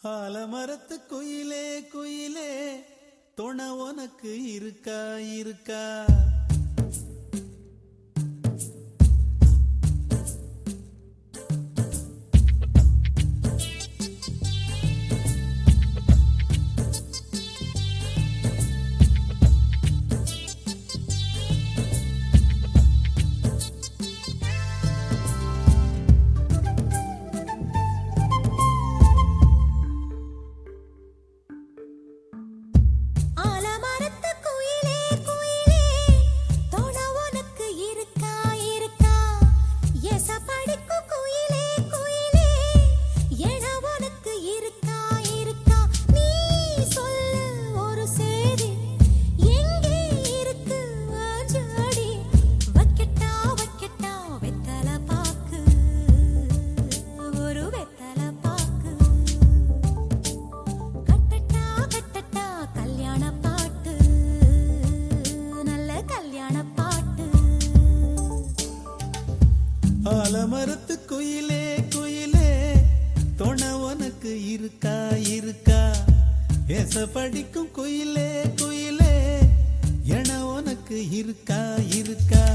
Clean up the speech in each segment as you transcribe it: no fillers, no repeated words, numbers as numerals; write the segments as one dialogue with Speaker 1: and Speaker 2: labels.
Speaker 1: ஆலமரத்து குயிலே குயிலே துணை உனக்கு இருக்கா இருக்கா? ஆலமரத்து குயிலே குயிலே துணை உனக்கு இருக்கா இருக்கா? ஏச படிக்கும் குயிலே குயிலே என உனக்கு இருக்கா இருக்கா?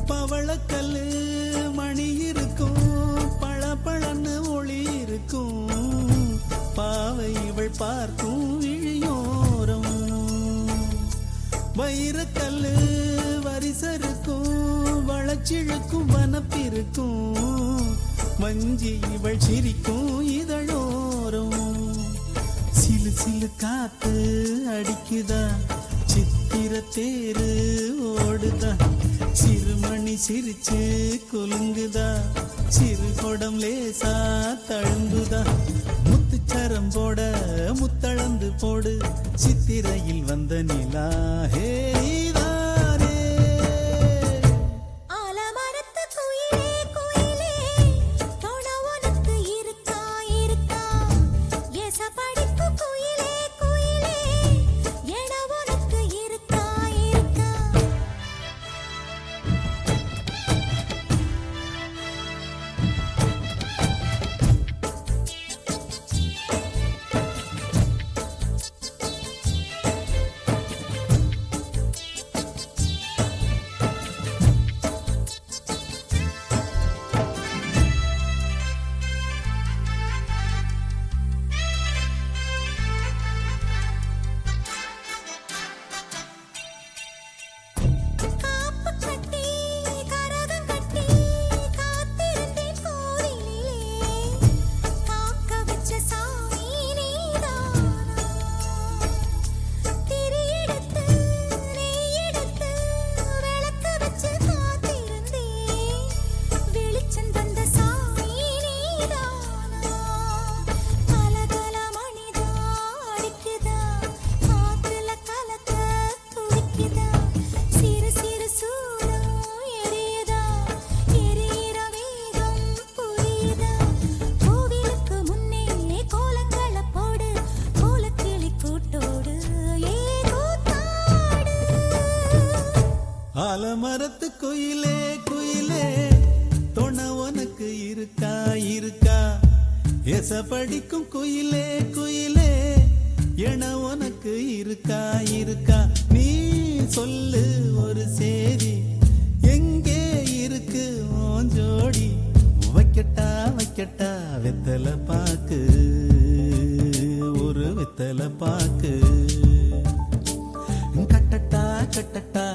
Speaker 1: பவளக்கல்லு மணி இருக்கும், பளபளன்னு ஒளி இருக்கும், பாவை இவள் பார்க்கும் விழியோரம். வைரக்கல்லு வரிசருக்கும், வளச்சிழுக்கும் வனப்பிருக்கும், வஞ்சி இவள் சிரிக்கும் இதழோரம். சிலு சிலு காத்து அடிக்குதா, சித்திர தேரு ஓடுதா, சிறுமணி சிரிச்சு குலுங்குதா, சிறு கொடம் லேசா தழும்புதா, முத்துச்சரம் போட முத்தளந்து போடு, சித்திரையில் வந்த நிலா ஹே நீதானே.
Speaker 2: ஆலமரத்து குயிலே குயிலே துணை உனக்கு இருக்கா இருக்கா? ஏச படிக்கும் குயிலே குயிலே என உனக்கு இருக்கா இருக்கா?
Speaker 1: ஆலமரத்து குயிலே குயிலே துணை உனக்கு இருக்கா இருக்கா? ஏச படிக்கும் குயிலே குயிலே என உனக்கு இருக்கா இருக்கா? நீ சொல்லு ஒரு சேதி, எங்கே இருக்கு உன் ஜோடி? வைக்கட்டா வைக்கட்டா வெத்தலை பாக்கு, ஒரு வெத்தலை பாக்கு, கட்டட்டா கட்டட்டா